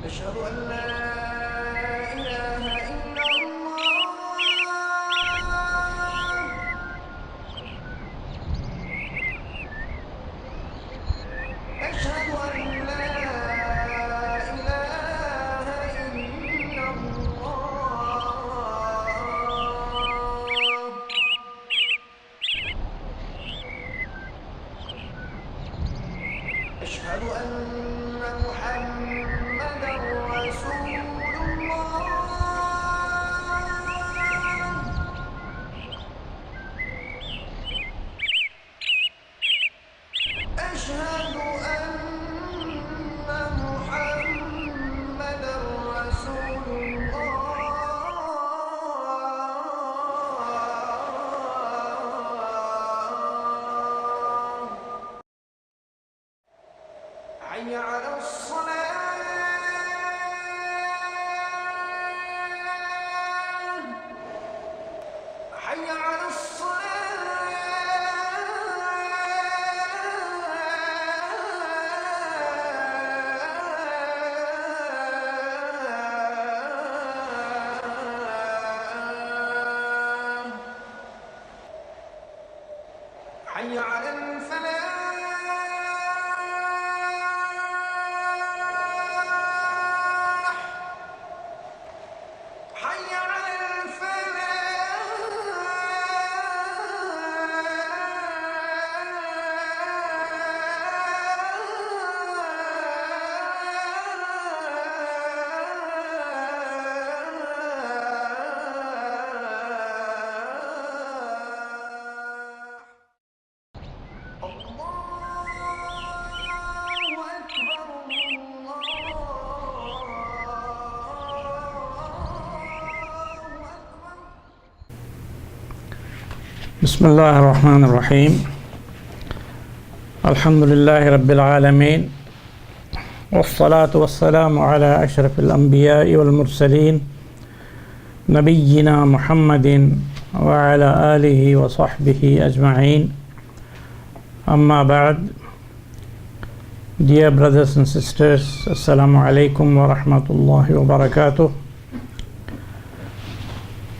أشهد أن لا إله إلا الله أشهد أن لا إله إلا الله أشهد أن محمدا رسول الله أشهد أن محمدا رسول الله حي على الصلاة حي على الصلاة حي على الفلاح حي على الفلاح الله أكبر الله أكبر بسم الله الرحمن الرحيم الحمد لله رب العالمين والصلاة والسلام على أشرف الأنبياء والمرسلين نبينا محمد وعلى آله وصحبه أجمعين أما بعد. Dear brothers and sisters, Assalamu alaikum wa rahmatullahi wa barakatuh.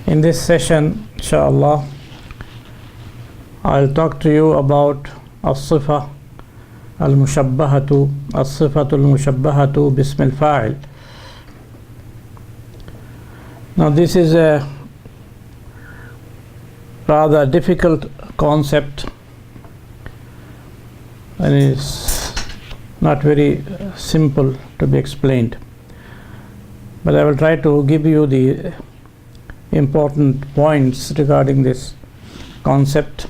In this session, inshallah, I'll talk to you about الصفة المشبهة الصفة المشبهة باسم الفاعل. Now this is a rather difficult concept and is not very simple to be explained, but I will try to give you the important points regarding this concept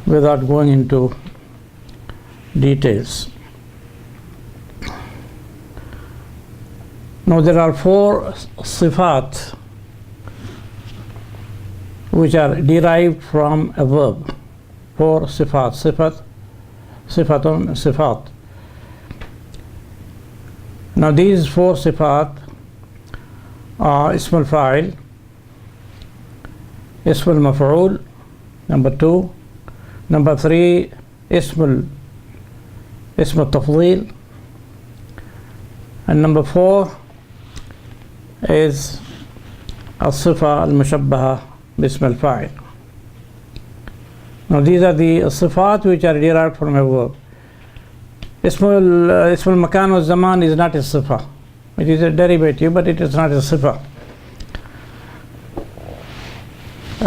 without going into details. Now there are four sifat which are derived from a verb. Four sifat, sifatun, sifat. Now these four sifat are ism al-fa'il, ism al-maf'ul, number 2, number 3 ism al-tafdhil, and number 4 is al-sifa al-mushabbaha bism al-fa'il. Now these are the sifat which are derived from a verb. Ism al-makan wa zaman is not a sifa. It is a derivative, but it is not a sifa.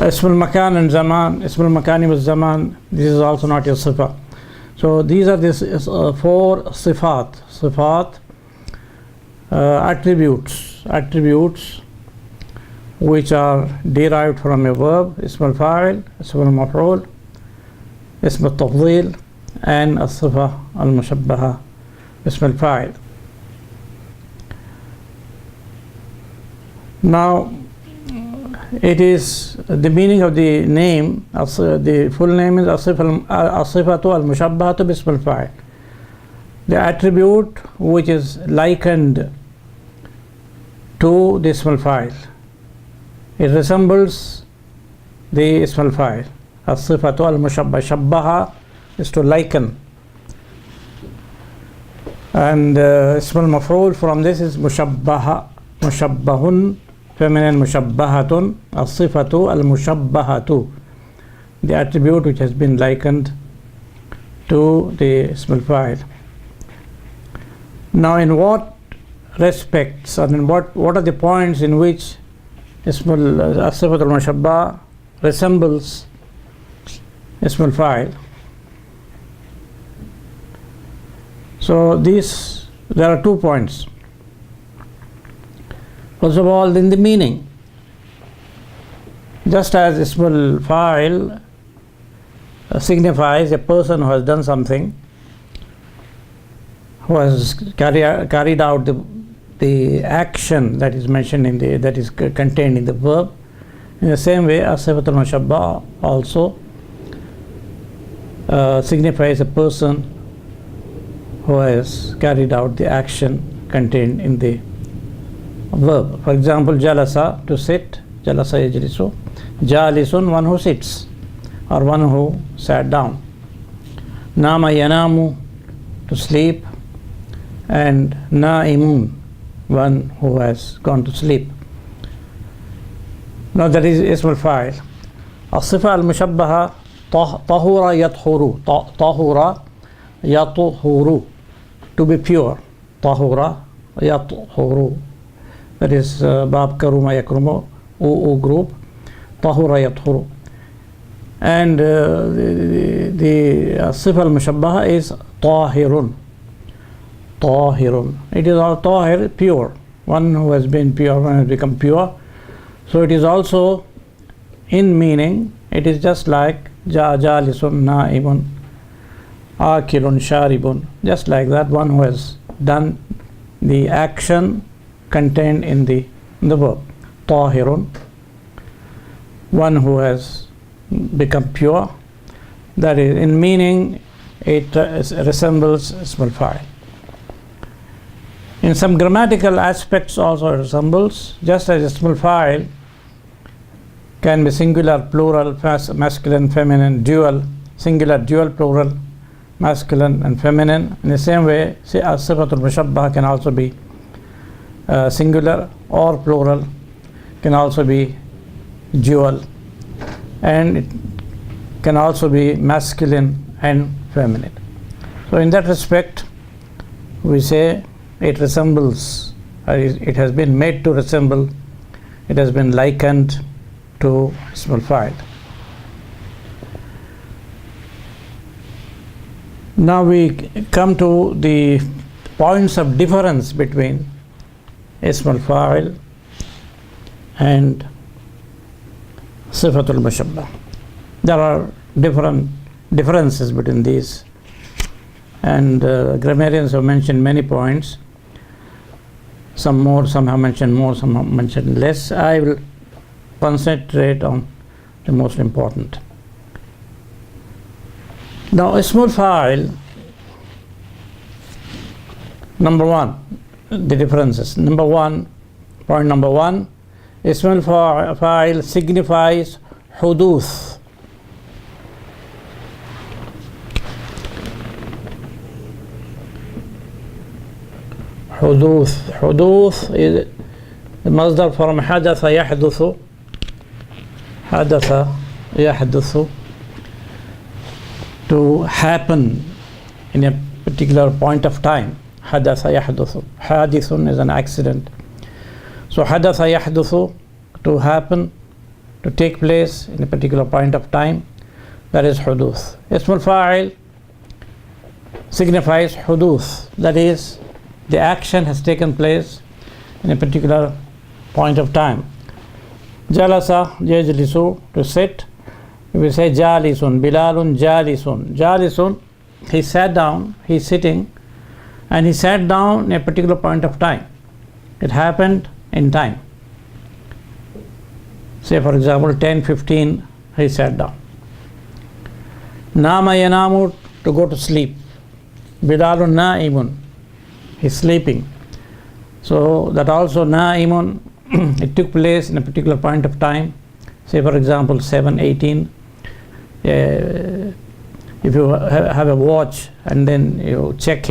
Ism al-makan and zaman, ism al-makani wa zaman, this is also not a sifa. So these are the four sifat, attributes which are derived from a verb, ism al-fa'il, ism al-maf'ul, ism al-tafdhil, and as-sifa al-mushabbaha ism al-fa'il. Now It is the meaning of the name, the full name is Asifatu al-Mushabbahatu bism al-Fa'il. The attribute which is likened to the ism al-Fa'il. It resembles the ism al-Fa'il. Asifatu al-Mushabbah. Shabbaha is to liken. And ism al-Maf'ul from this is Mushabbaha. Mushabbahun, feminine Mushabbahatun. Asifatu al-Mushabbahatu. The attribute which has been likened to the ism al-Fa'il. Now, in what respects, and in what are the points in which As-Sifat al-Mushabbah resembles Ism al-Fa'il? So, there are 2 points. First of all, in the meaning, just as Ism al-Fa'il signifies a person who has done something, who has carried out the action that is mentioned that is contained in the verb. In the same way, As-Sifat al-Mushabbah also signifies a person who has carried out the action contained in the verb. For example, jalasa, to sit, jalasa yajlisu. Jalisun, one who sits or one who sat down. Nama yanamu, to sleep, and na'imun, one who has gone to sleep. Now that is Ism al-Fa'il. As-Sifa al-Mushabbaha, tahura yathuru. Tahura yathuru, to be pure. Tahura yathuru. That is Bab Karuma Yakrumu, U group. Tahura yathuru. And the Sifa al-Mushabbaha is tahirun. Tahirun. It is all tahir, pure. One who has been pure, one has become pure. So it is also in meaning, it is just like jalisun na'imun, akilun sharibun. Just like that, one who has done the action contained in the verb. Tahirun. One who has become pure. That is, in meaning, it resembles Ism al-Fa'il. In some grammatical aspects also it resembles, just as Ism al-Fa'il can be singular, plural, masculine, feminine, dual, singular, dual, plural, masculine and feminine. In the same way, As-Sifat al-Mushabbah can also be singular or plural, can also be dual, and it can also be masculine and feminine. So in that respect, we say it resembles, it has been made to resemble, it has been likened to Ism al-Fa'il. Now we come to the points of difference between Ism al-Fa'il and Sifat al-Mushabbah. There are differences between these, and grammarians have mentioned many points. Some more, some have mentioned more, some have mentioned less. I will concentrate on the most important. Now, Ism al-Fa'il, number one, the differences. Point number one, Ism al-Fa'il signifies huduth. Huduth is the masdar from hadatha yahduthu. Hadatha yahduthu, to happen in a particular point of time. Hadatha yahduthu. Hadithun is an accident. So hadatha yahduthu, to happen, to take place in a particular point of time, that is huduth. Ism al-Fa'il signifies huduth, that is, the action has taken place in a particular point of time. Jalasa yajlisu, to sit. We say jalisun, Bilalun jalisun. Jalisun, he sat down, he is sitting, and he sat down in a particular point of time. It happened in time. Say for example 10:15 he sat down. Nama yanamu, to go to sleep. Bilalun na'imun, he's sleeping. So that also na'imun, it took place in a particular point of time. Say for example 7:18. If you have a watch and then you check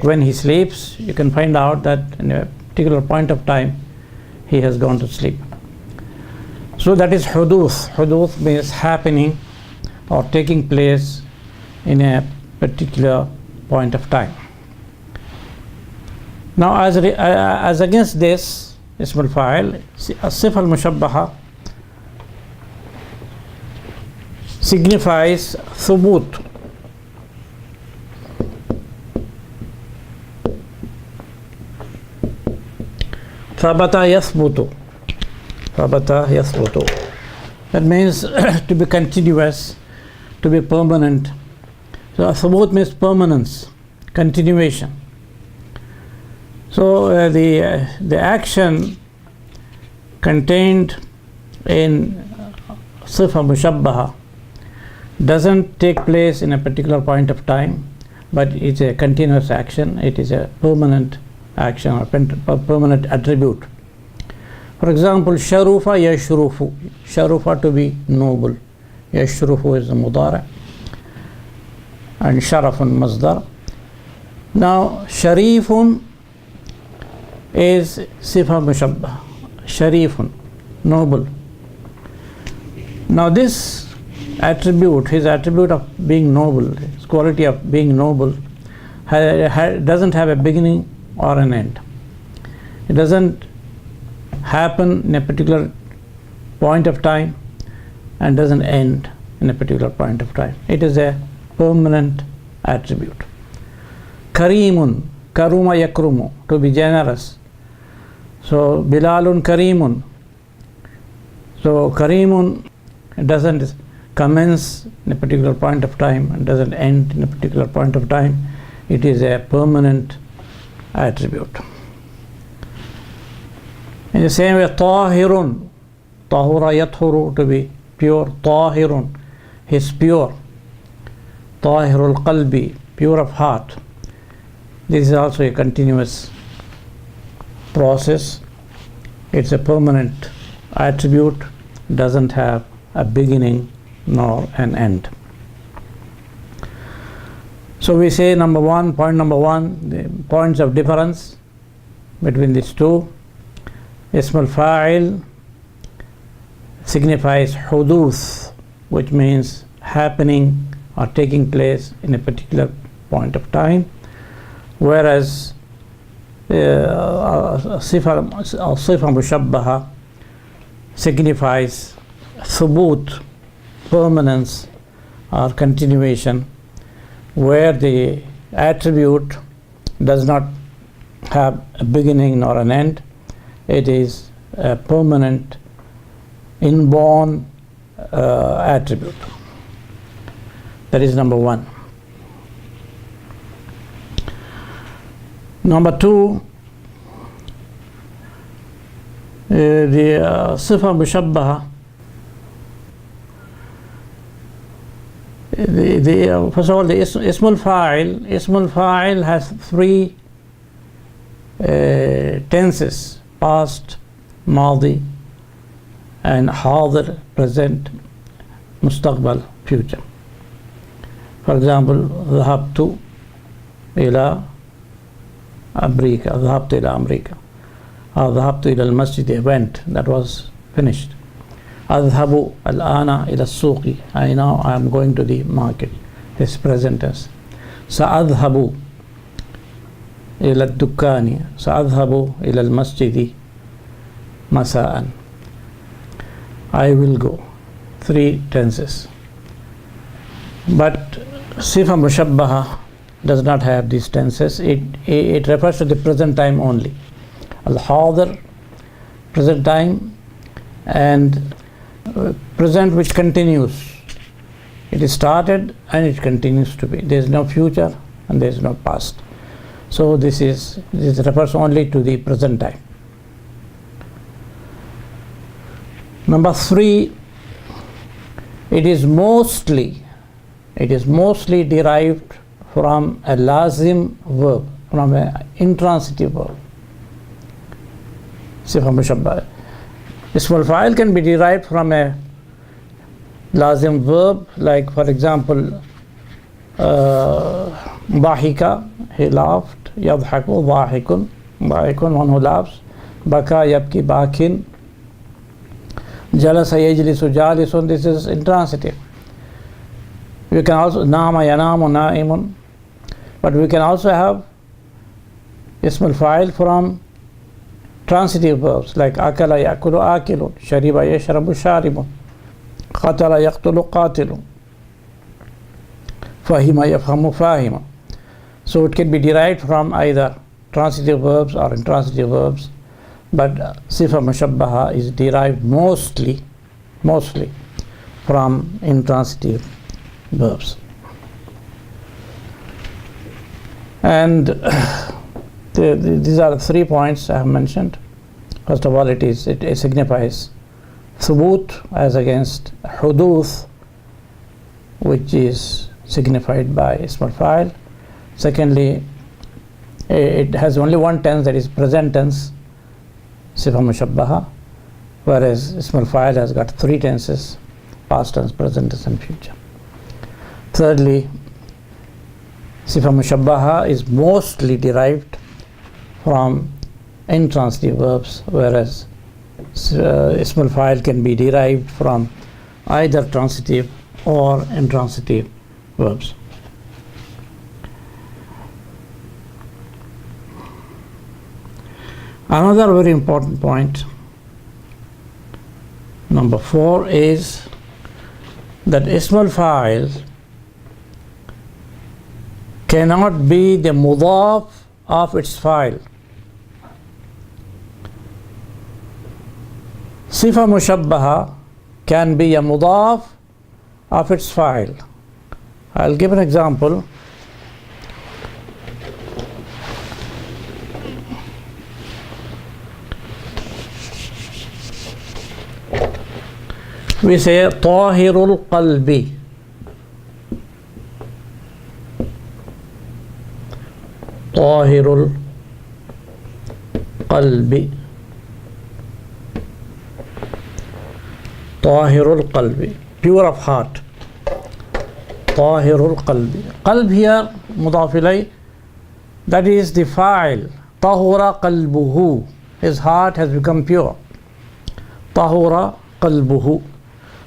when he sleeps, you can find out that in a particular point of time he has gone to sleep. So that is huduth. Huduth means happening or taking place in a particular point of time. Now as against this, ism al-fa'il, as-sifa al-mushabbaha signifies thubut. Thabata yathbutu. Thabata yathbutu. That means to be continuous, to be permanent. So thubut means permanence, continuation. So the action contained in sifa mushabbaha doesn't take place in a particular point of time, but it's a continuous action. It is a permanent action or permanent attribute. For example, sharufa yashrufu. Sharufa, to be noble. Yashrufu is the mudara, and sharafun masdar. Now sharifun is sifa mushabbah. Sharifun, noble. Now this attribute, his attribute of being noble, his quality of being noble, doesn't have a beginning or an end. It doesn't happen in a particular point of time and doesn't end in a particular point of time. It is a permanent attribute. Karimun, karuma yakrumu, to be generous. So Bilalun karimun. So karimun doesn't commence in a particular point of time and doesn't end in a particular point of time. It is a permanent attribute. In the same way, tahirun, tahura yathuru, to be pure. Tahirun, he is pure. Tahirul qalbi, pure of heart. This is also a continuous process. It's a permanent attribute, doesn't have a beginning nor an end. So we say point number one, the points of difference between these two. Ism al-fa'il signifies huduth, which means happening or taking place in a particular point of time, whereas sifa mushabbaha signifies thubut, permanence or continuation, where the attribute does not have a beginning nor an end. It is a permanent, inborn attribute. That is number one. Number two, the sifa mushabbaha, first of all, the ismul fa'il has three tenses: past, madi, and hadir, present, mustaqbal, future. For example, dhahabtu ila Amrika, dhahabtu ila Amrika, or dhahabtu ila al-masjid, I went, that was finished. Adhabu al-ana ila suqi, I am going to the market, this present tense. Sa'adhabu ila ad-dukkani, sa'adhabu ila al-masjidi masa'an, I will go. Three tenses. But sifa mushabbaha does not have these tenses. It refers to the present time only. Al-hadir, present time, and present which continues. It is started and it continues to be. There is no future and there is no past. So this refers only to the present time. Number 3, it is mostly derived from a lazim verb, from an intransitive verb. Sifa mushabbah. Ism al-fa'il can be derived from a lazim verb, like for example, ضحك, he laughed. يضحك, ضاحك, ضاحك, one who laughs. بكى, يبكي, باkin. جلس, يجلس, جالس. This is intransitive. We can also nama, yanamu, naimun. But we can also have ism al-fa'il from transitive verbs like akala, yakulu, akilun, shariba, yashrabu, sharibun, qatala, yaqtulu, qatilun, fahima, yafhamu, fahima. So it can be derived from either transitive verbs or intransitive verbs, but sifa mushabbaha is derived mostly from intransitive verbs. And these are the 3 points I have mentioned. First of all, it signifies thubut as against huduth, which is signified by ism al-fa'il. Secondly, it has only one tense, that is present tense, sifa mushabbaha, whereas ism al-fa'il has got 3 tenses, past tense, present tense, and future. Thirdly, sifa mushabbaha is mostly derived from intransitive verbs, whereas ism al-fa'il can be derived from either transitive or intransitive verbs. Another very important point, number 4, is that ism al-fa'il cannot be the mudaf of its fa'il. Sifa mushabbaha can be a mudaf of its fa'il. I'll give an example. We say tahirul qalbi. Tahirul qalbi. Tahirul qalbi, pure of heart. Tahirul qalbi. Qalb here, mudaf ilay, that is the fa'il. Tahura qalbuhu, his heart has become pure. Tahura qalbuhu.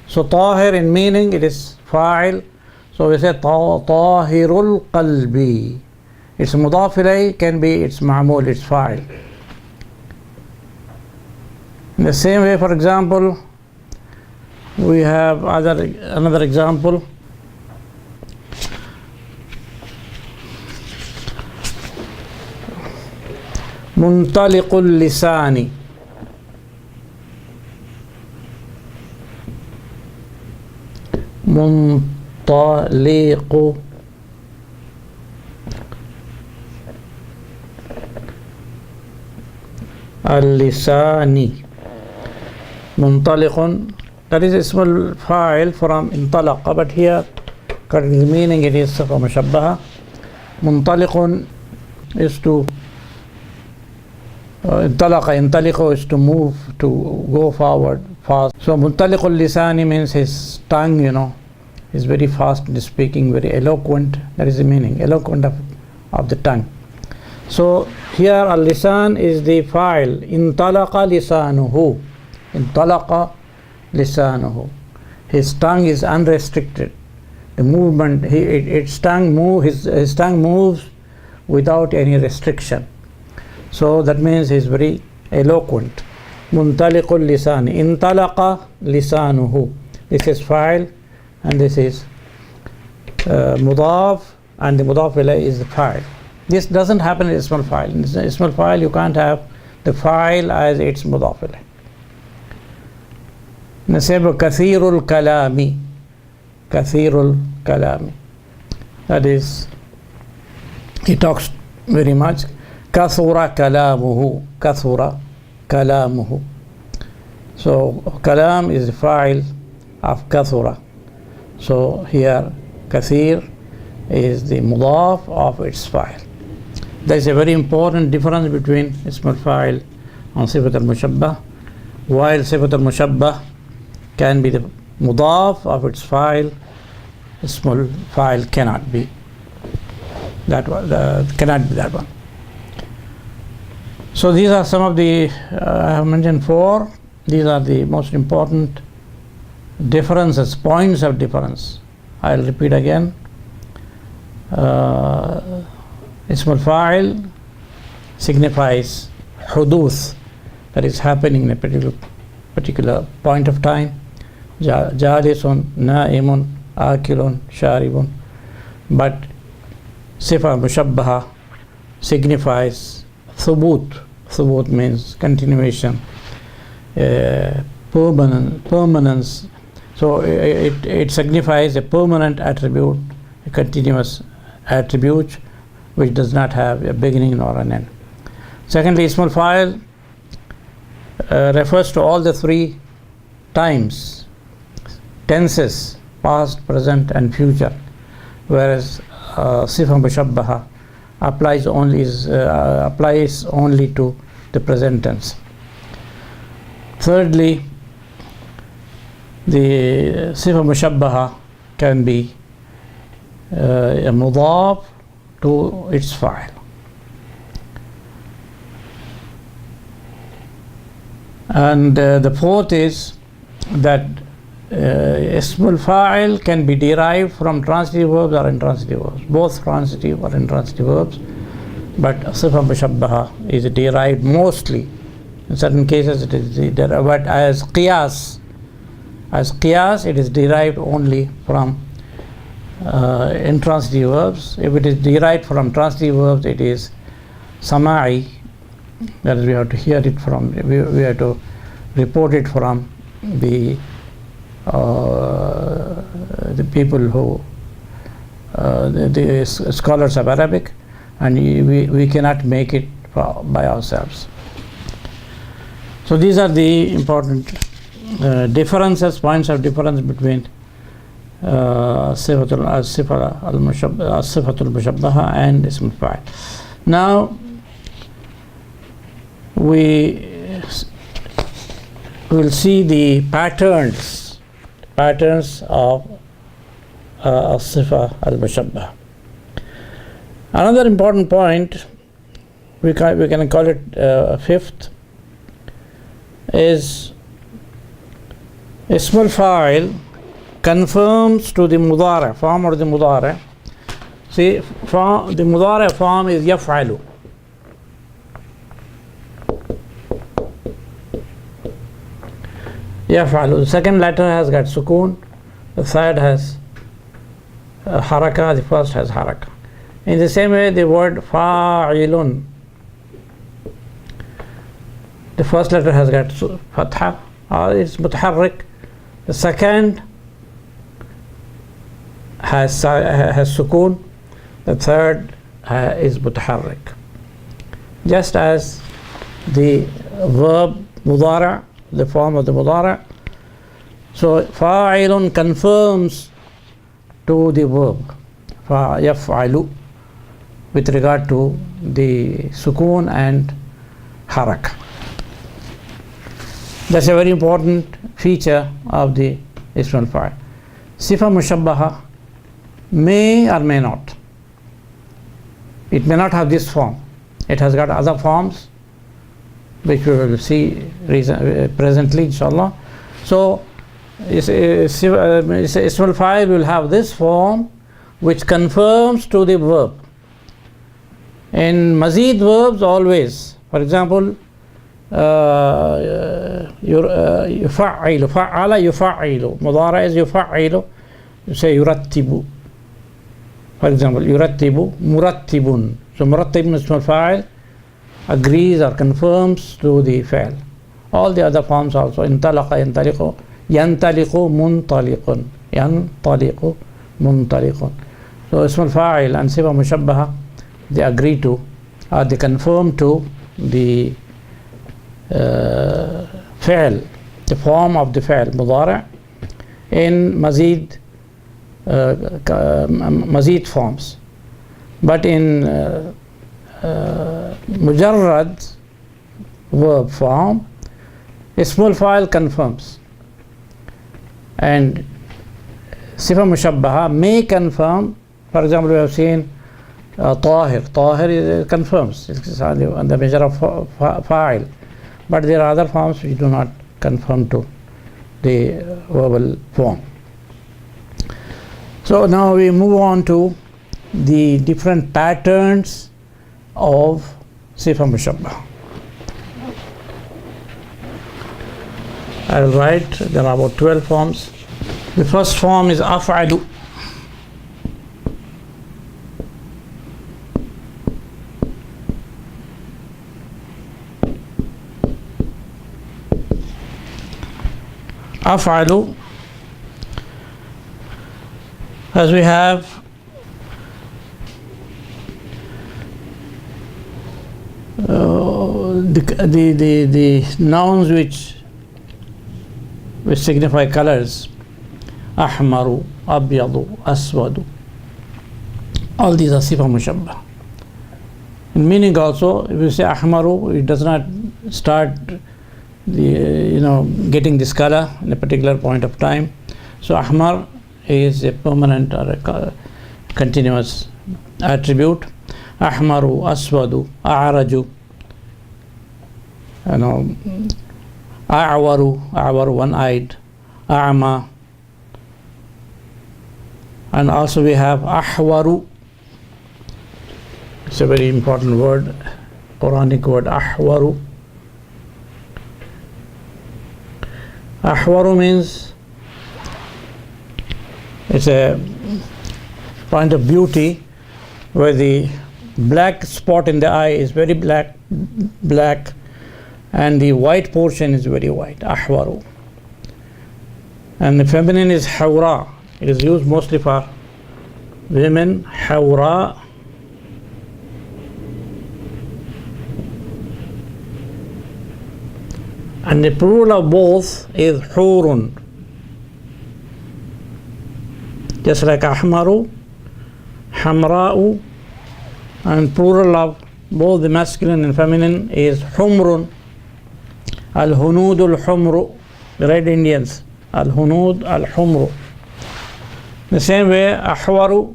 So tahir in meaning it is fa'il. So we say tahirul qalbi. Its mudaf ilay can be its ma'mul, its fa'il. In the same way, for example, we have another example. Muntaliqul lisani. Muntaliqu al-lisani. Muntaliqun, that is ism al-fa'il from intalaqa, but here according to the meaning it is sifa mushabbaha. Muntaliqun is to intaliqu is to move, to go forward fast. So muntaliqul lisani means his tongue, is very fast in speaking, very eloquent. That is the meaning, eloquent of the tongue. So here al-lisan is the fa'il. Intalaqa lisanuhu. Intalaqa lisanuhu. His tongue is unrestricted. The movement, his tongue moves without any restriction. So that means he is very eloquent. Muntaliqul lisani. Intalaqa lisanuhu. This is fa'il and this is mudaf, and the mudaf ilay is the fa'il. This doesn't happen in ism al-fa'il. In ism al-fa'il you can't have the fa'il as its mudaf ilay. Nasib kathirul kalami. Kathirul kalami. That is, he talks very much. Kathura kalamuhu. Kathura kalamuhu. So kalam is the fa'il of kathura. So here kathir is the mudaf of its fa'il. There is a very important difference between ism al-fa'il and sifat al-mushabbah. While sifat al-mushabbah can be the mudaf of its fa'il, ism al-fa'il cannot be that one. Cannot be that one. So these are some of the I have mentioned 4. These are the most important differences, points of difference. I'll repeat again. Ism al-fa'il signifies huduth, that is happening in a particular point of time. Jalisun, na'imun, akilun, sharibun. But sifa mushabbaha signifies thubut. Thubut means continuation, permanence. So it signifies a permanent attribute, a continuous attribute which does not have a beginning nor an end. Secondly, ism al-fa'il refers to all the 3 times, tenses, past, present and future, whereas sifa mushabbaha applies only to the present tense. Thirdly, the sifa mushabbaha can be a mudaf to its fa'il. And the fourth is that ism al-fa'il can be derived from transitive verbs or intransitive verbs, both transitive or intransitive verbs, but sifa mushabbaha is derived mostly. In certain cases it is derived, but as qiyas it is derived only from intransitive verbs. If it is derived from transitive verbs, it is sama'i, that is we have to hear it from, we have to report it from the people who the scholars of Arabic, and we cannot make it by ourselves. So these are the important differences, points of difference between sifatul mushabbaha and ism al-fa'il. Now we will see the patterns of sifa al-mushabbaha. Another important point, we can call it fifth, is ism al-fa'il confirms to the mudari form or the mudari. See, the mudari form is yaf'alu. Yaf'alu. The second letter has got sukoon, the third has haraka, the first has haraka. In the same way, the word fa'ilun, the first letter has got fatha, or it's mutaharrik. The second has sukoon, the third is mutaharrik. Just as the verb mudara, the form of the mudara, so fa'ilun confirms to the verb yaf'alu with regard to the sukoon and haraka. That's a very important feature of the ism al-fa'il. Sifa mushabbaha may or may not. It may not have this form. It has got other forms which we will see presently, inshallah. So ism al-fa'il will have this form which confirms to the verb. In mazid verbs always, for example, يفعل فعل يفعل, مضارع is يفعل, you say يرتب, for example يرتب مرتب. So مرتب ism al-fa'il agrees or confirms to the fi'l. All the other forms also, انطلق ينطلق, ينطلق منطلق, ينطلق منطلق. So ism al-fa'il and sifa mushabbaha, they agree to, or they confirm to the fi'l the form of the fi'l mudari' in mazid forms. But in mujarrad verb form, ismul fa'il confirms, and sifa mushabbaha may confirm. For example, we have seen tahir. Tahir confirms, it's on the measure of fa'il, but there are other forms which do not conform to the verbal form. So now we move on to the different patterns of sifa mushabbah. I will write, there are about 12 forms. The first form is af'alu. Af'alu, as we have the nouns which signify colors, ahmaru, abyadu, aswadu, all these are sifa mushabbah. In meaning also, if you say ahmaru, it does not start getting this color in a particular point of time. So ahmar is a permanent or a continuous attribute. Ahmaru, aswadu, a'raju, a'waru, one-eyed, a'ma, and also we have ahwaru. It's a very important word, Quranic word, ahwaru. Ahwaru means it's a point of beauty where the black spot in the eye is very black, and the white portion is very white, ahwaru. And the feminine is hawra. It is used mostly for women, hawra. And the plural of both is hurun. Just like ahmaru, hamra'u, and plural of both the masculine and feminine is humrun. Al-hunud al-humru, the Red Indians, al-hunud al-humru. The same way, ahwaru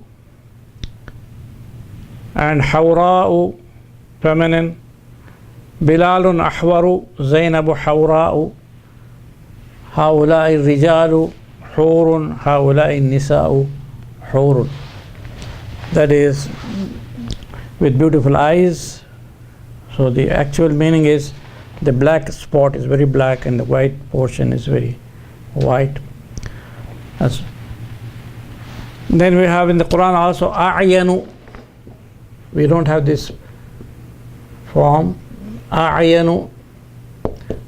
and hawra'u, feminine, bilalun ahwaru, zainabu hawra'u, haula'i rijalu hurun, haula'i nisa'u hurun. That is, with beautiful eyes. So the actual meaning is the black spot is very black and the white portion is very white. Then we have in the Quran also a'yanu. We don't have this form. A'yanu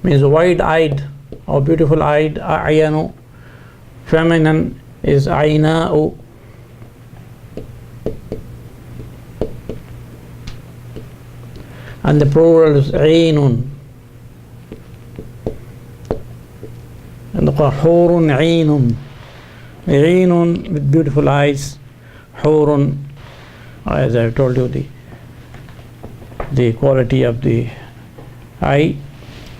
means wide-eyed or beautiful-eyed. A'yanu. Feminine is ayna'u. And the plural is aynun. And the Quran, hurun aynun. Aynun with beautiful eyes. Hurun, as I have told you, the quality of the eye.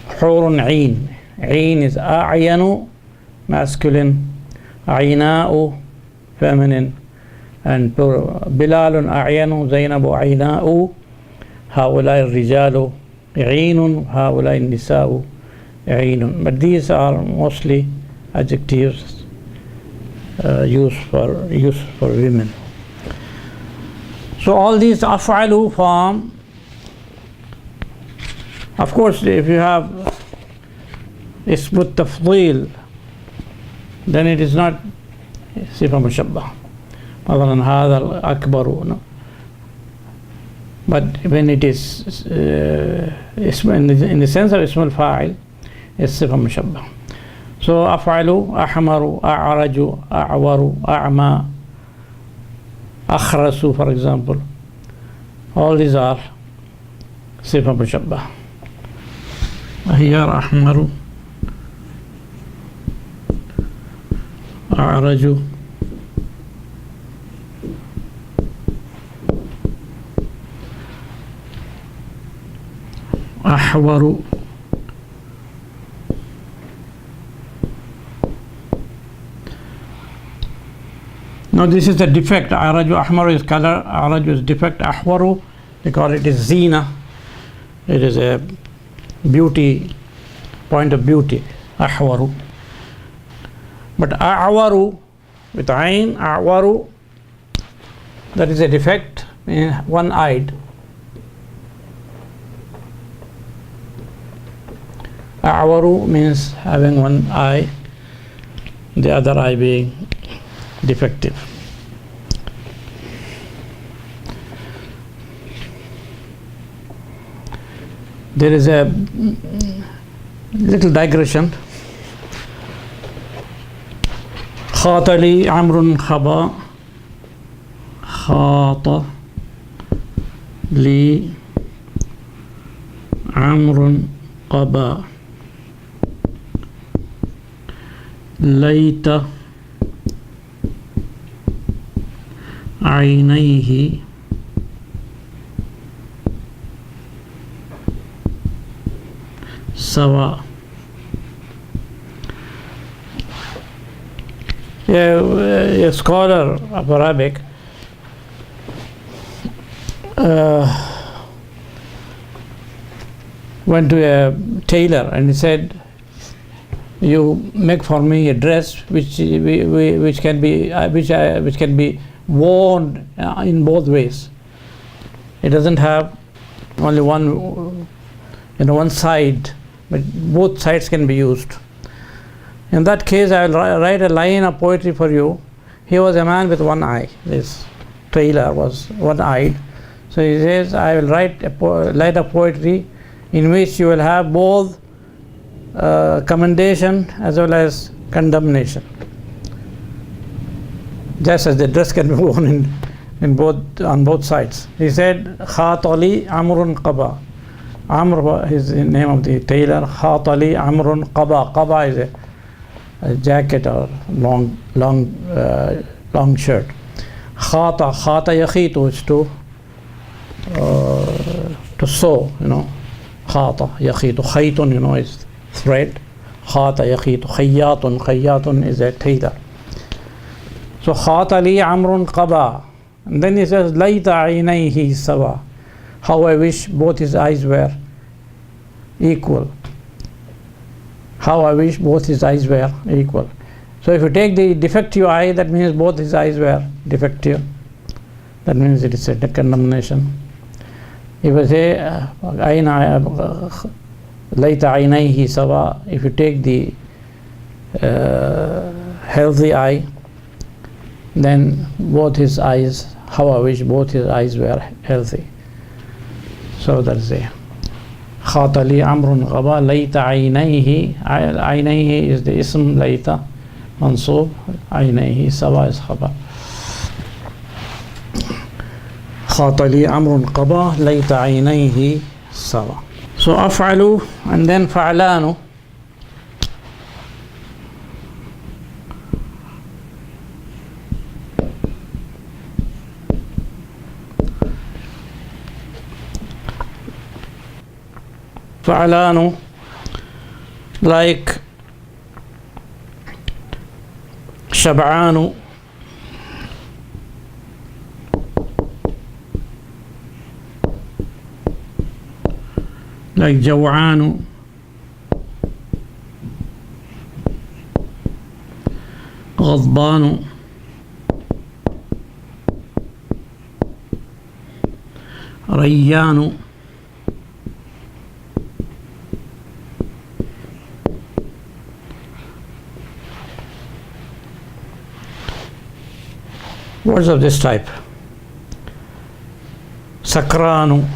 Hurun ayn. Ayn is a'yanu, masculine. Ayna'u, feminine. And plural. Bilalun a'yanu, Zainabu ayna'u. هؤلاء الرجال عين هؤلاء النساء عين. But these are mostly adjectives used for women. So all these af'alu form, of course, if you have ism tafdeel, then it is not sifa mushabbah. مثلا هذا الأكبر, no? But when it is in the sense of ism al-fa'il, it's sifa mushabbah. So af'alu, ahmaru, a'raju, a'waru, a'ma, akhrasu, for example, all these are sifa mushabbah. Here ahmaru, أعرج أحور. Now this is the defect. Araju ahmar is color, araju is defect, ahwaru because it is zina, it is a beauty, point of beauty, ahwaru. But a'waru with ain, a'waru, that is a defect, one-eyed. A'waru means having one eye, the other eye being defective. There is a little digression. خاطلي عمرو خبا. خاط لي عمرو قبا. ليت عينيه سواء. A scholar of Arabic went to a tailor and he said, you make for me a dress which can be worn in both ways. It doesn't have only one side, but both sides can be used. In that case, I will write a line of poetry for you. He was a man with one eye. This tailor was one-eyed. So he says, I will write a line of poetry in which you will have both commendation as well as condemnation. Just as the dress can be worn on both sides. He said, Khatali Amrun Qaba. Amr is the name of the tailor. Khatali Amrun Qaba. Qaba is a jacket or long shirt. Khata yakhitu is to sew, Khata yakhitu. Khaytun, is thread. Khata yakhitu. Khayyatun is a tailor. So Khatali Amrun Qaba. And then he says, Layta aynayhi sawa. How I wish both his eyes were equal. How I wish both his eyes were equal. So if you take the defective eye, that means both his eyes were defective. That means it is a condemnation. If you say Layta aynayhi sawa, if you take the healthy eye, then both his eyes, how I wish both his eyes were healthy. So that's it. Khatali Amrun Qaba. Layta aynayhi. Aynayhi is the ism, Layta mansub. Aynayhi sawa is khabar. Khatali Amrun Qaba. Layta aynayhi sawa. So af'alu and then fa'lanu. Fa'lanu, like Shab'anu, like Jaw'anu, Ghadbanu, Rayyanu. Words of this type. Sakranu,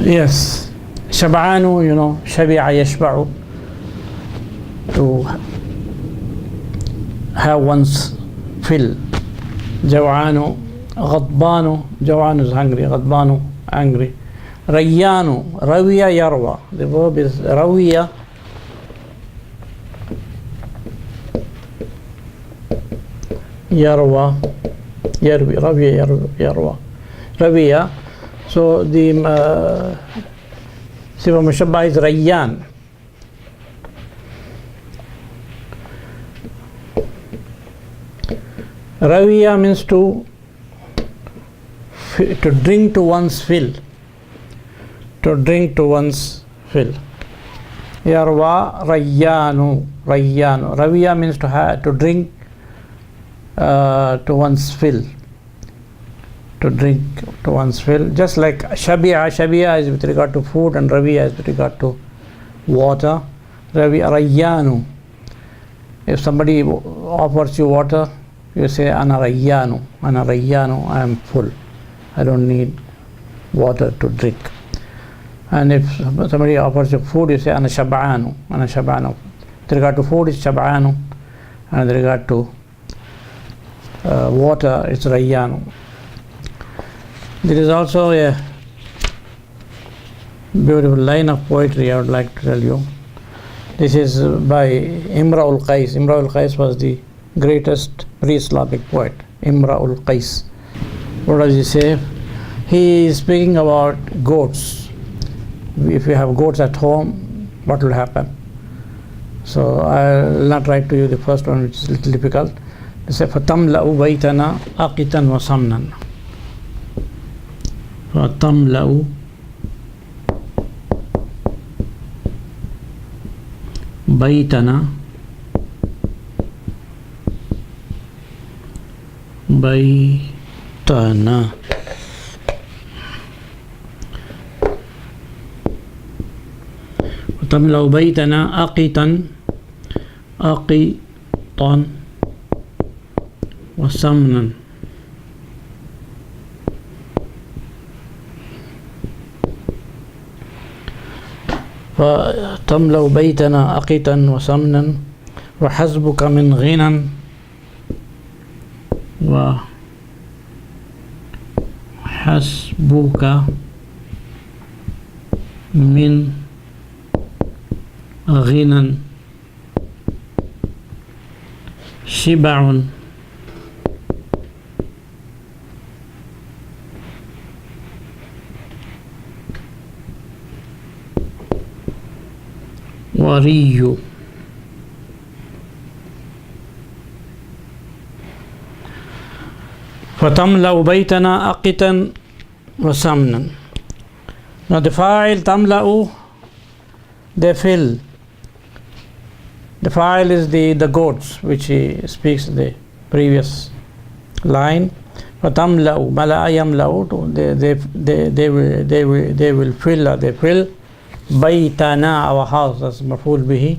yes. Shab'anu, Shabi'a yashba'u, to have one's fill. Jawanu, Ghadbanu, Jawan is hungry, Ghadbanu, angry. Rayyanu, Rawiya Yarwa. The verb is Rawiya. Yarwa, Yarwi, Rawiya, Yarwa. Rawiya. So the Sifa Mushabba is Rayyan. Rawiya means to drink to one's fill. To drink to one's fill. Yarwa Rayyanu. Rayyanu. Rawiya means to drink to one's fill. To drink to one's fill. Just like Shabi'a. Shabi'a is with regard to food and Rawiya is with regard to water. Rayyanu. If somebody offers you water, you say Ana Rayyanu. Ana Rayyanu, I am full. I don't need water to drink. And if somebody offers you food, you say Ana Shab'anu. Ana Shab'anu. With regard to food, it's Shab'anu. And with regard to water, it's Rayyanu. There is also a beautiful line of poetry I would like to tell you. This is by Imra'ul Qais. Imra'ul Qais was the greatest pre-Islamic poet. Imra'ul Qais. What does he say? He is speaking about goats. If you have goats at home, what will happen? So I will not write to you the first one, which is a little difficult. They say, فَتَمْلَأُ بَيْتَنَا أَقِتًا وَسَمْنًا. فَتَمْلَأُ بَيْتَنَا وتملأ بيتنا أقطا وسمنا. فتملأ بيتنا أقطا وسمنا وحسبك من غنى وحسبك من غنى شبع وري. فَتَمْلَأُ بَيْتَنَا أَقِتًا وَسَمْنًا. Now the fa'il tamla'u, they fill. The fa'il is the goats, which he speaks in the previous line. فَتَمْلَأُ مَلَأَ يَمْلَأُ, they will fill, they fill. بَيْتَنَا, our house, that's maf'ul bihi.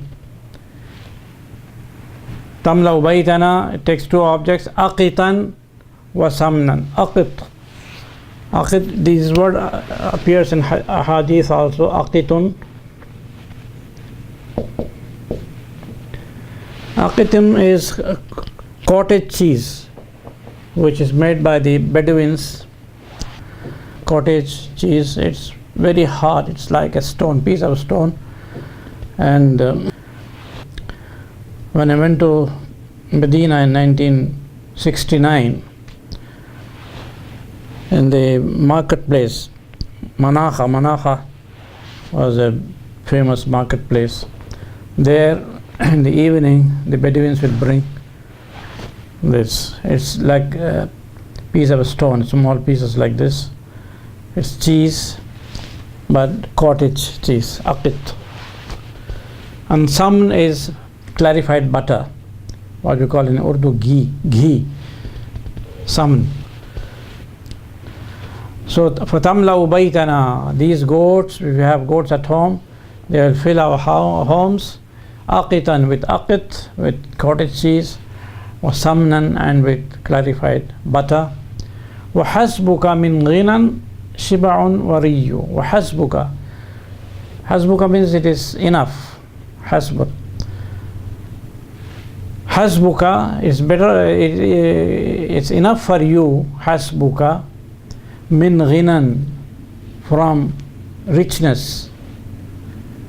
Tamla'u baytana, it takes two objects, aqitan wa samnan. Aqit. Aqit, this word appears in hadith also, aqitun. Aqitim is cottage cheese, which is made by the Bedouins. Cottage cheese, it's very hard, it's like a stone, piece of stone. And when I went to Medina in 1969, in the marketplace, Manakha was a famous marketplace. There in the evening, the Bedouins will bring this. It's like a piece of a stone, small pieces like this. It's cheese, but cottage cheese, aqit. And some is clarified butter, what we call in Urdu ghee, some. So فَتَمْلَأُ بَيْتَنَا, these goats, if we have goats at home, they will fill our homes. Aqitan, with aqit, with cottage cheese, وَسَمْنًا, and with clarified butter. وَحَسْبُكَ مِنْ غِنًى شِبَعٌ وَرِيٌّ. وَحَسْبُكَ, hasbuka means it is enough. Hasbuk. Hasbuka is better, it's enough for you, hasbuka, min ghinan, from richness.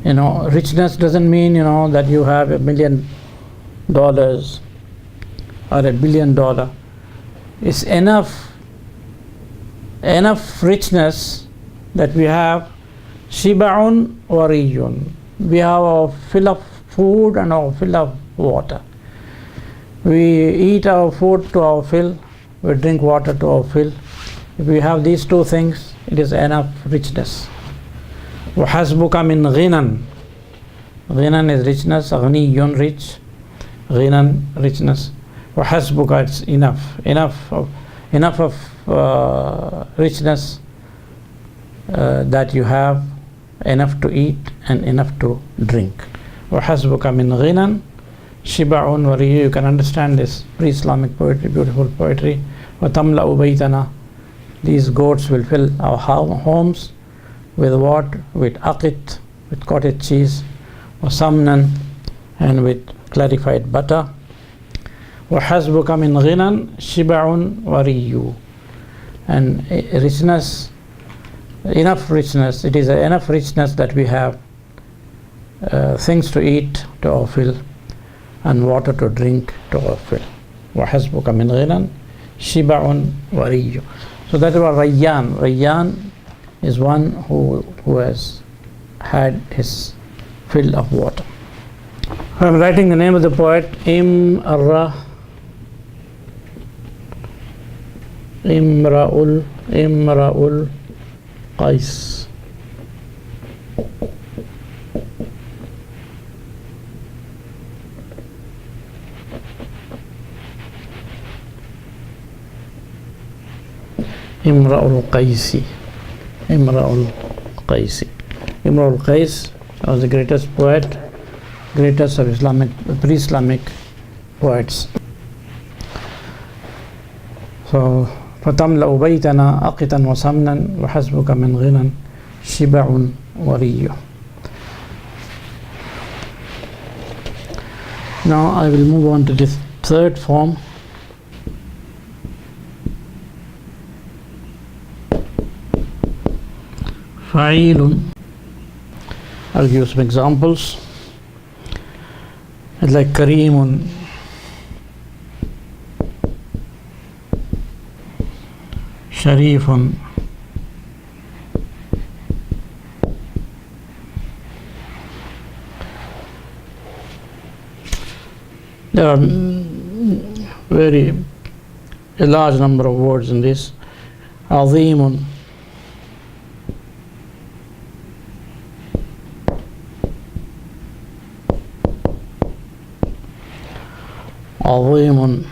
Richness doesn't mean, that you have $1 million or $1 billion. It's enough richness that we have. Shiba'un wariyun. We have our fill of food and our fill of water. We eat our food to our fill, we drink water to our fill. If we have these two things, it is enough richness. وَحَسْبُكَ مِنْ غِنًا. Ghinan is richness, ghaniyun, rich. Ghinan, richness. وَحَسْبُكَ, it's enough of richness that you have, enough to eat and enough to drink. وَحَسْبُكَ مِنْ غِنًا Shiba'un wariyu. You can understand this pre-Islamic poetry, beautiful poetry. وَتَمْلَأُ بَيْتَنَا. These goats will fill our homes with what? With aqit, with cottage cheese, وَسَمْنًا, and with clarified butter. وَحَسْبُكَ مِنْ غِنًا شِبَعٌ وَرِيُّ. And richness, enough richness, it is enough richness that we have things to eat to our fill and water to drink to our fill. وَحَسْبُكَ مِنْ غِنًا شِبَعٌ وَرِيُّ. So that was Rayyan. Rayyan is one who has had his fill of water. I am writing the name of the poet, Imra'ul Qais. Imra'ul Qaisi. Imra'ul Qaisi. Imra'ul Qais was the greatest poet, greatest of pre-Islamic poets. So, فَتَمْلَأُ بَيْتَنَا أَقِتًا وَسَمْنًا وَحَسْبُكَ مِنْ غِنًا شِبَعٌ وَرِيُّ. Now I will move on to this third form. Fa'ilun. I'll give some examples. It's like Kareemun, Sharifun, there are a large number of words in this. Azimun, عظيم،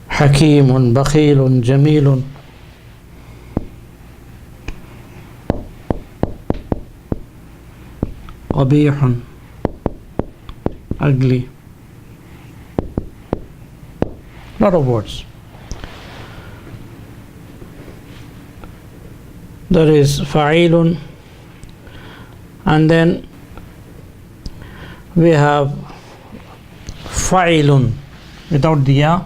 حكيم، بخيل، جميل، قبيح، ugly. Lot of words. There is fa'ilun, and then we have fa'ilun without the ya.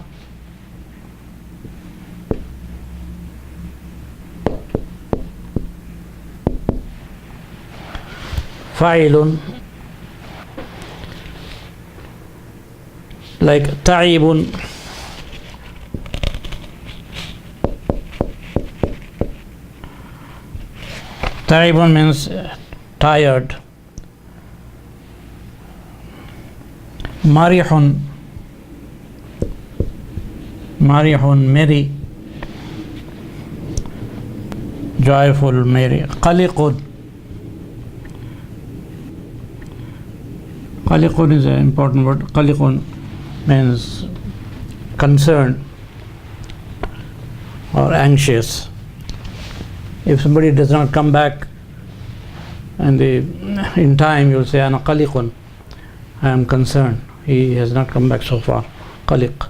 Fa'ilun, like ta'ibun, ta'ibun means tired. Marihun, marihun, merry, joyful, merry. Qaliqun, qaliqun is an important word. Qaliqun means concerned or anxious. If somebody does not come back and in time, you will say, Ana qaliqun, I am concerned. He has not come back so far. Qaliq.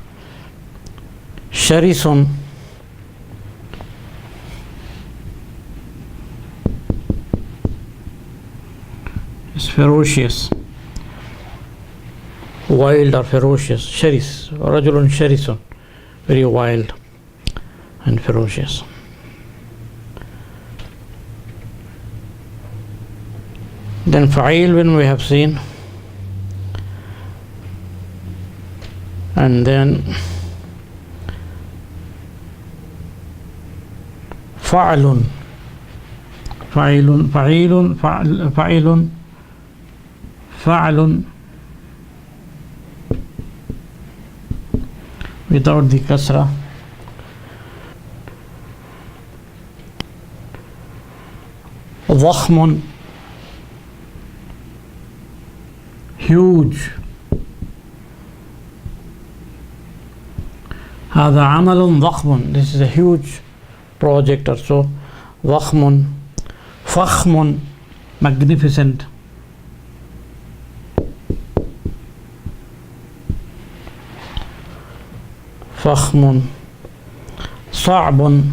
Sharisun, is ferocious, wild or ferocious. Sharis, رجل شرس, very wild and ferocious. Then fa'il when we have seen, and then fa'lun, fa'ilun, fa'ilun, fa'ilun, fa'lun without the kasra. ضخم, huge. هذا عمل ضخم, this is a huge project or so. ضخم. فخم, magnificent. فخم. صعب.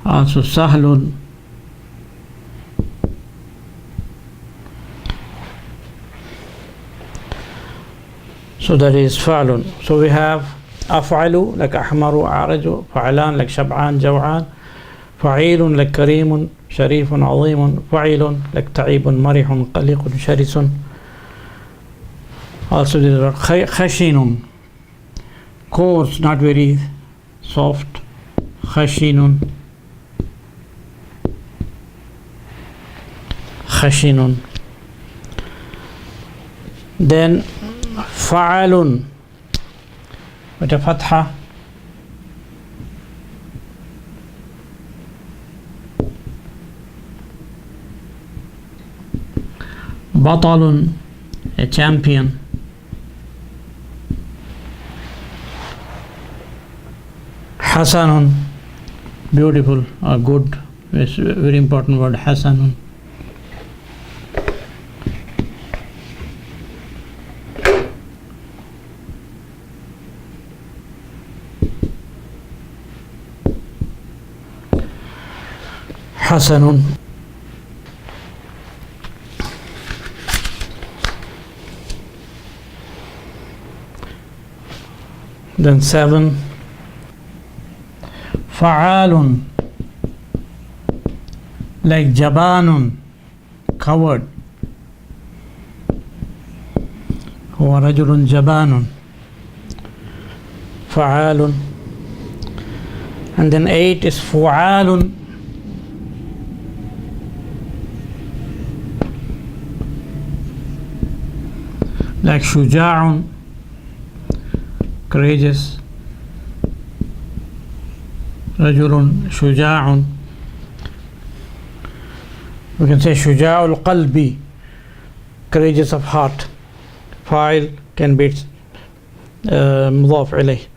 also سهل. So that is فعل. So we have أفعل like أحمر أعرج, فعلان like شبعان جوعان, فعيل like كريم شريف عظيم, فعيل like تعيب مرح قلق شرس. Also there are خشن, coarse, not very soft. خشن. خشن. Then فعل with a fatha. بطل, a champion. حسن, beautiful or good. It's a very important word, حسن. حسن. Then 7 فعال like جبان, coward. هو رجل جبان. فعال. And then 8 is فعال like شجاع, courageous. رجل شجاع. We can say شجاع القلب, courageous of heart. فاعل can be مضاف إليه.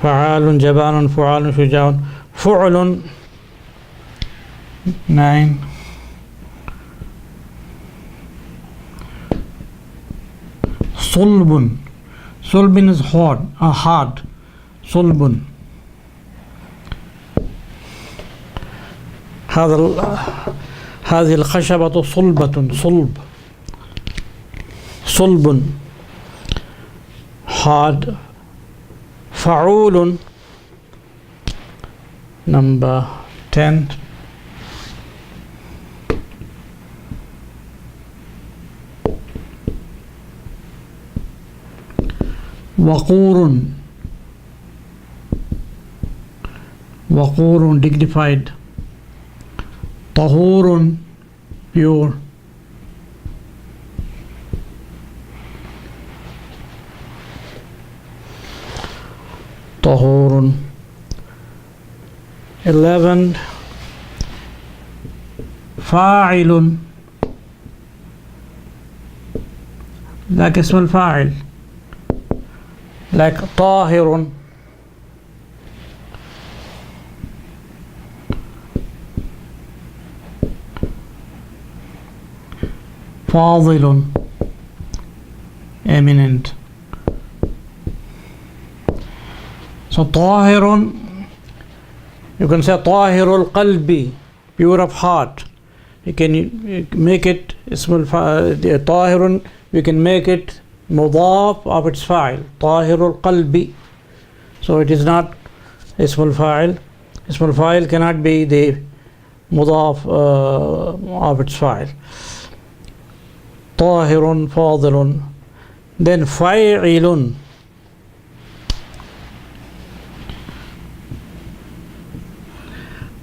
فعال جبان فعال شجاع. فعل 9 صلب. صلب is hard. صلب. هذه الخشبة صلبة. صلب hard. فعول number 10 وقور. وقور dignified. طهور pure. طهور. 11 فاعل like اسم الفاعل like طاهر. فاضل eminent. So طاهر, you can say طاهر القلب, pure of heart. You can make it اسم طاهر, we can make it مضاف of its فاعل طاهر القلب. So it is not اسم الفاعل. اسم الفاعل cannot be the مضاف of its فاعل. طاهر فاضل. Then فاعل,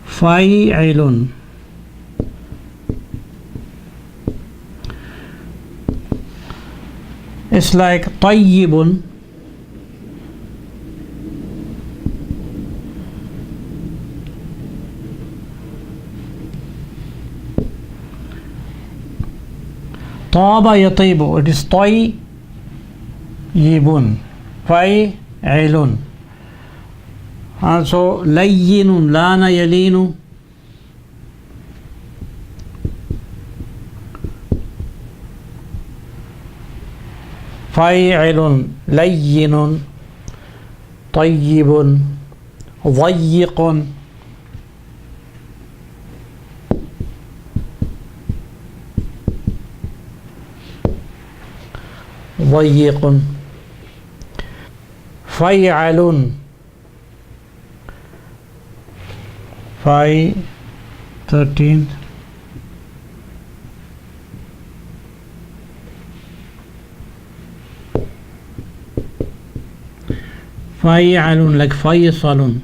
فاعل, it's like طيب, طاب يطيب, it is طيب, فاعل. Also لين, لان يلين, فاعل لين, طيب, ضيق, ضيق, فيعل, 13, فيعل like فيصل.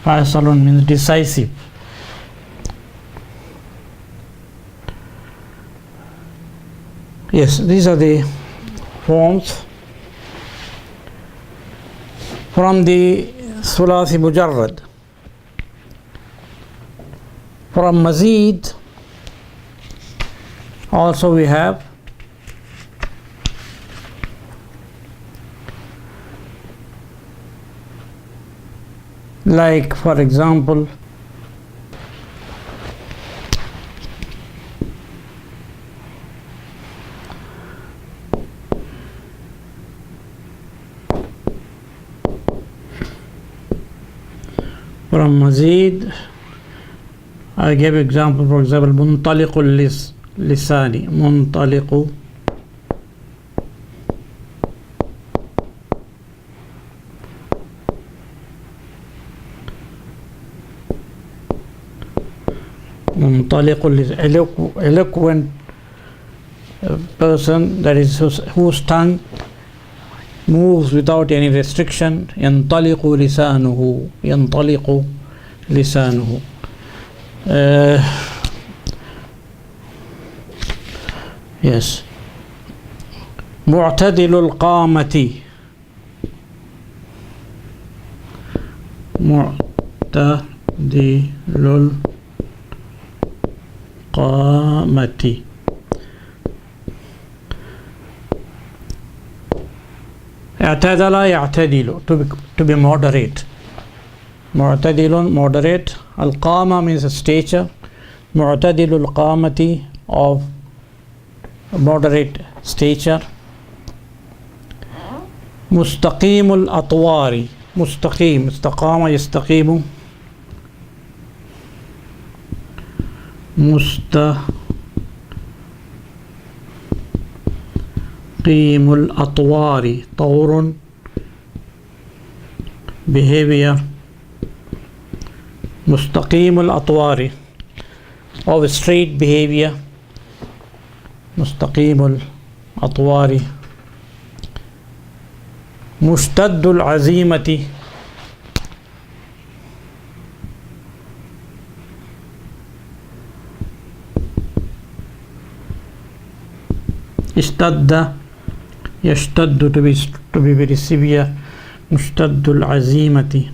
فيصل means decisive. Yes, these are the forms from the ثلاثي مجرد. From mazid also we have like, for example, from mazid I gave example, for example, منطلق اللساني, منطلق eloquent person, that is whose tongue moves without any restriction. ينطلق لسانه, ينطلق لسانه. Yes. معتدل القامة, معتدل القامة. اعتدل يعتدل, to be moderate. معتدل, moderate. القامة means stature. معتدل القامة, of moderate stature. مستقيم الأطوار, مستقيم, استقام يستقيم, مستقيم الأطوار, طور, behavior. مستقيم الأطوار, of straight behavior. مستقيم الأطوار. مشتد العزيمة, اشتد يشتد, to be very severe. مشتد العزيمة.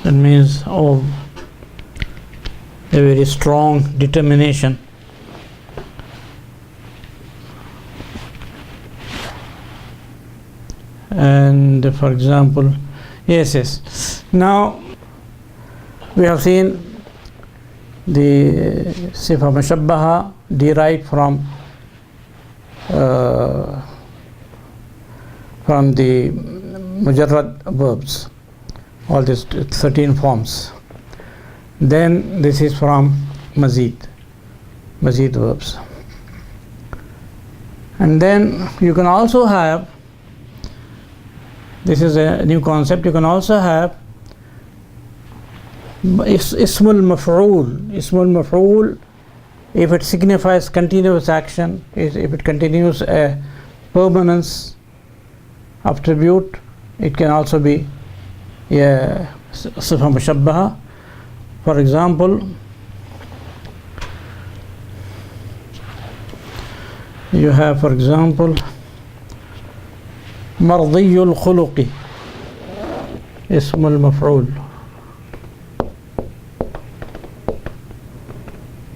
That means of a very strong determination. And for example, yes. Now we have seen the sifa mushabbaha derived from the mujarrad verbs, all these 13 forms. Then this is from mazid verbs. And then you can also have, this is a new concept, you can also have ismul maf'ul, if it signifies continuous action, if it continues a permanence attribute, it can also be a sifa mushabbaha. For example, you have, for example, mardiyul khuluqi, ismul maf'ul,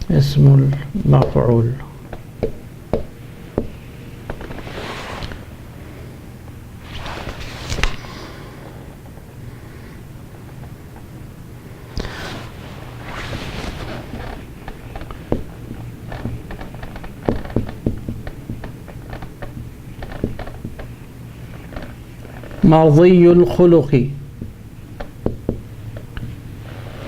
ismul maf'ul. Mardiyul khuluqi.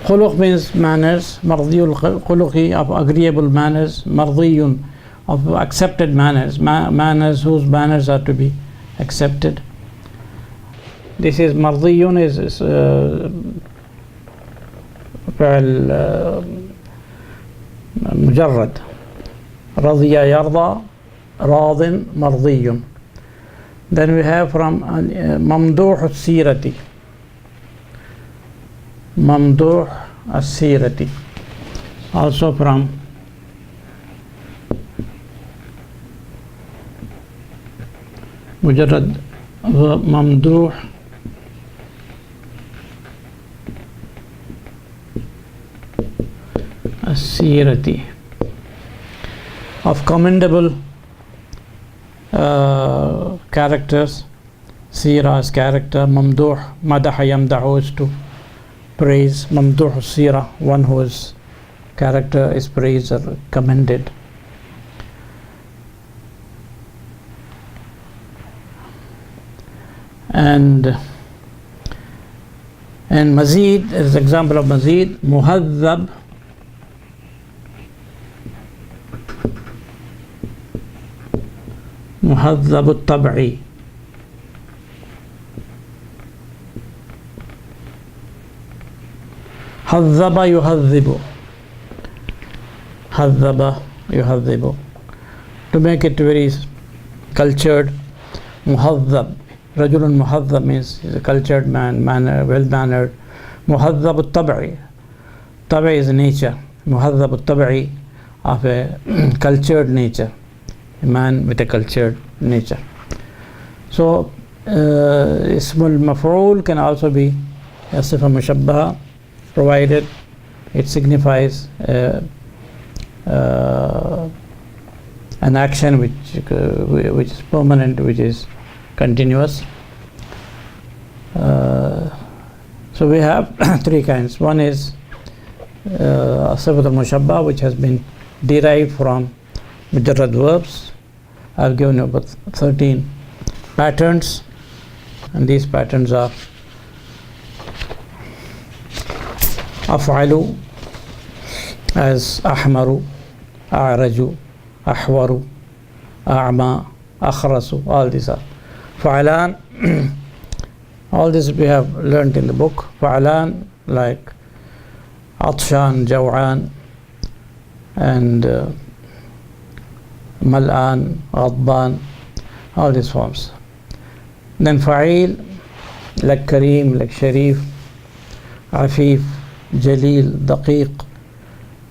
Khuluq means manners. Mardiyul khuluqi, of agreeable manners. Mardiyun, of accepted manners. Manners whose manners are to be accepted. This is mardiyun is فعل مجرد. رضي يرضى راض مرضي. Then we have from mamduh as-sirati, mamduh as-sirati, also from mujarrad mamduh as-sirati, of commendable characters. Sira is character. Mamduh, madaha yamdahu is to praise. Mamduh sira, one whose character is praised or commended. And mazid is example of mazid. Muhaddab, muhaddab al-tab'i, haddaba yuhaddibu, haddaba yuhaddibu, to make it very cultured. Muhaddab, rajulun muhaddab means he's a cultured man, well mannered. Muhaddab al-tab'i, tab'i is nature. Muhaddab al-tab'i, of a cultured nature, a man with a cultured nature. So ismul maf'ul can also be a sifa mushabbaha, provided it signifies an action which is permanent, which is continuous. So we have three kinds. One is sifa al-mushabbaha, which has been derived from mujarrad verbs. I've given you about 13 patterns, and these patterns are af'alu, as ahmaru, a'raju, ahwaru, a'ma, akhrasu. All these are fa'alan. All this we have learned in the book. Fa'alan, like atshan, jaw'an, and mal'an, ghadban, all these forms. Then fa'il, like kareem, like sharif, afif, jalil, daqiq,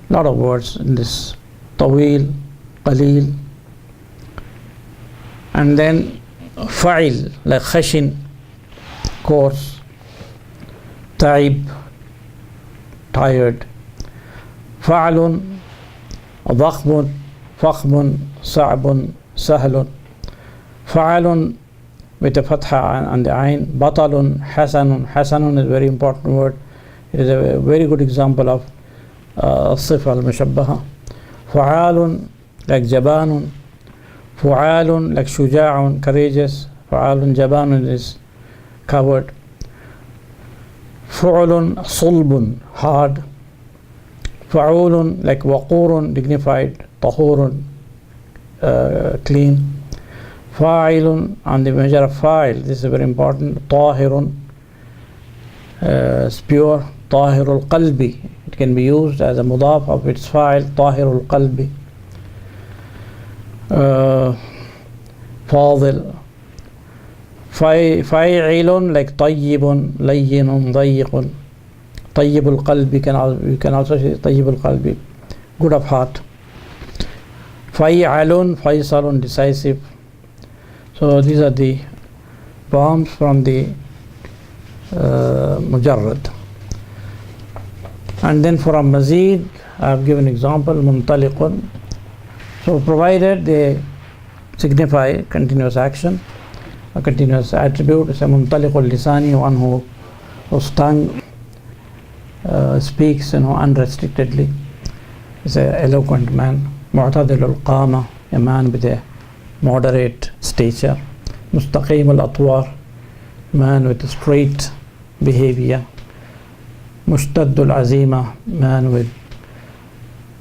lot of words in this. Tawil, qalil. And then fa'il, like khashin, coarse, taib, tired. Fa'alun, ضخم, فخم, صعب, سهل. فعل with a fatha and the ayn. Batalun, hasanun. Hasanun is a very important word. It is a very good example of sifa al-mushabbaha. Fu'alun, like jabanun. Fu'alun, like shuja'un, courageous. Fu'alun, jabanun is coward. Fu'ulun, sulbun, hard. Fa'ulun, like waqurun, dignified. Tahurun, clean. Fa'ilun, on the measure of fa'il, this is very important. Tahirun, is pure. Tahirul qalbi, it can be used as a mudaf of its fa'il. Tahirul qalbi. Fadil. Fa'ilun, like tayyibun, layyinun, dayiqun. Tayyibul qalbi, you can also say tayyibul qalbi, good of heart. Fa'ilun, faisalun, decisive. So these are the forms from the mujarrad. And then for a mazid, I have given example, muntaliqun. So provided they signify continuous action, a continuous attribute, is a muntaliqul lisani, one whose tongue speaks unrestrictedly, is an eloquent man. Mu'tadilul qama, a man with a moderate stature. Mustaqim al-atwar, man with a straight behavior. Mushtaddul azima, man with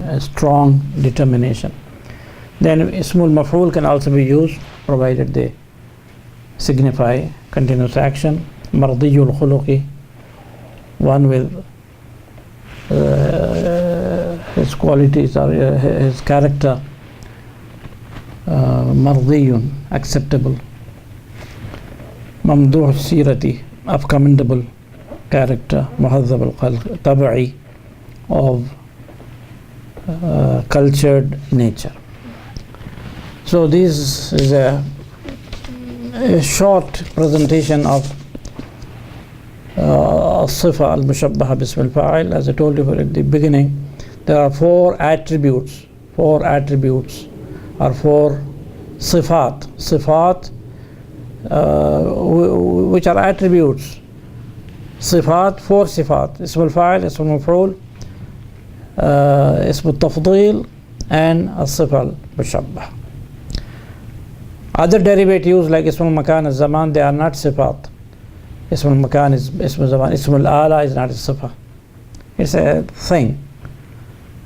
a strong determination. Then ismul maf'ul can also be used provided they signify continuous action. Mardiyul khuluqi, one with his qualities or his character mardiyun, acceptable. Mamduh sirati, of commendable character. Muhazzab al-khalq, tabi'i, of cultured nature. So this is a short presentation of sifa al-mushabbaha bism al-fa'il. As I told you at the beginning, there are four attributes or four sifat which are attributes. Four sifat: ism al-fa'il, ism al-maf'ul, ism al-tafdil, and as-sifa al-mushabbaha. Other derivatives like ism al-makan and zaman, they are not sifat. Ism al-makan is ism al-zaman. Ism al-ala is not a sifa. It's a thing,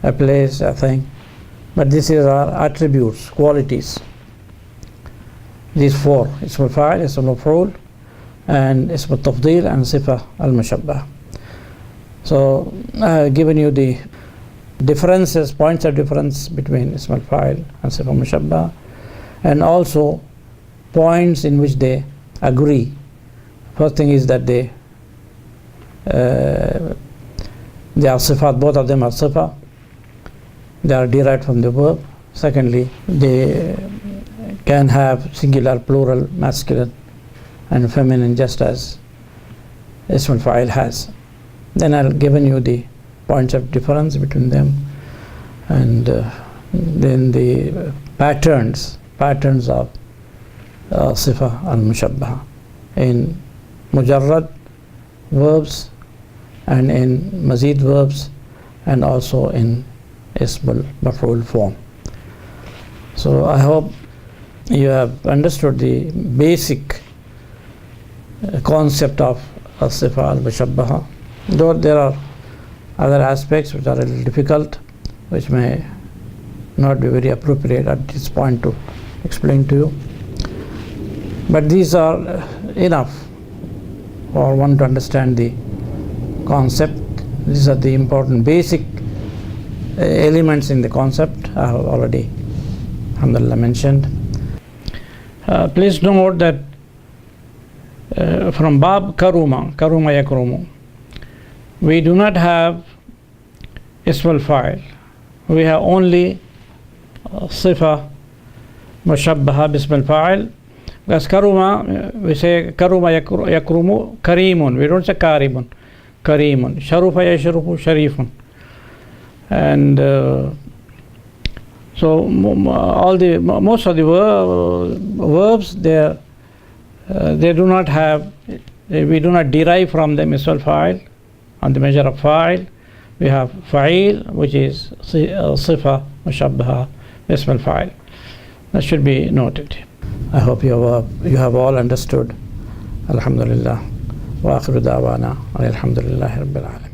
a place, a thing. But these are attributes, qualities. These four: ism al-fa'il, ism al-maf'ul, and ism al-tafdil, and sifa al-mushabbah. So I have given you the differences, points of difference between ism al-fa'il and sifa al-mushabbah, and also points in which they agree. First thing is that they are sifat, both of them are sifa. They are derived from the verb. Secondly, they can have singular, plural, masculine and feminine, just as ism al-fa'il has. Then I've given you the points of difference between them, and then the patterns of sifa al-mushabbaha in mujarrad verbs and in mazid verbs, and also in ism al-maf'ul form. So I hope you have understood the basic concept of sifa al-mushabbaha, though there are other aspects which are a little difficult, which may not be very appropriate at this point to explain to you. But these are enough for one to understand the concept. These are the important basic elements in the concept I have already, alhamdulillah, mentioned. Please note that from Bab Karuma Yakrumu, we do not have ism al-fa'il. We have only sifa mushabbaha bism al-fa'il. Because karuma, we say karuma yakrumu karimun. We don't say karimun. Karimun. Sharufa yashrufu sharifun. And so most of the verbs, their they do not have, we do not derive from them ism al-fa'il. On the measure of fa'il, we have fa'il, which is sifa mushabbaha ism al-fa'il. That should be noted. I hope you have all understood. Alhamdulillah. Wa akhiru da'wana alhamdulillahi rabbil alamin.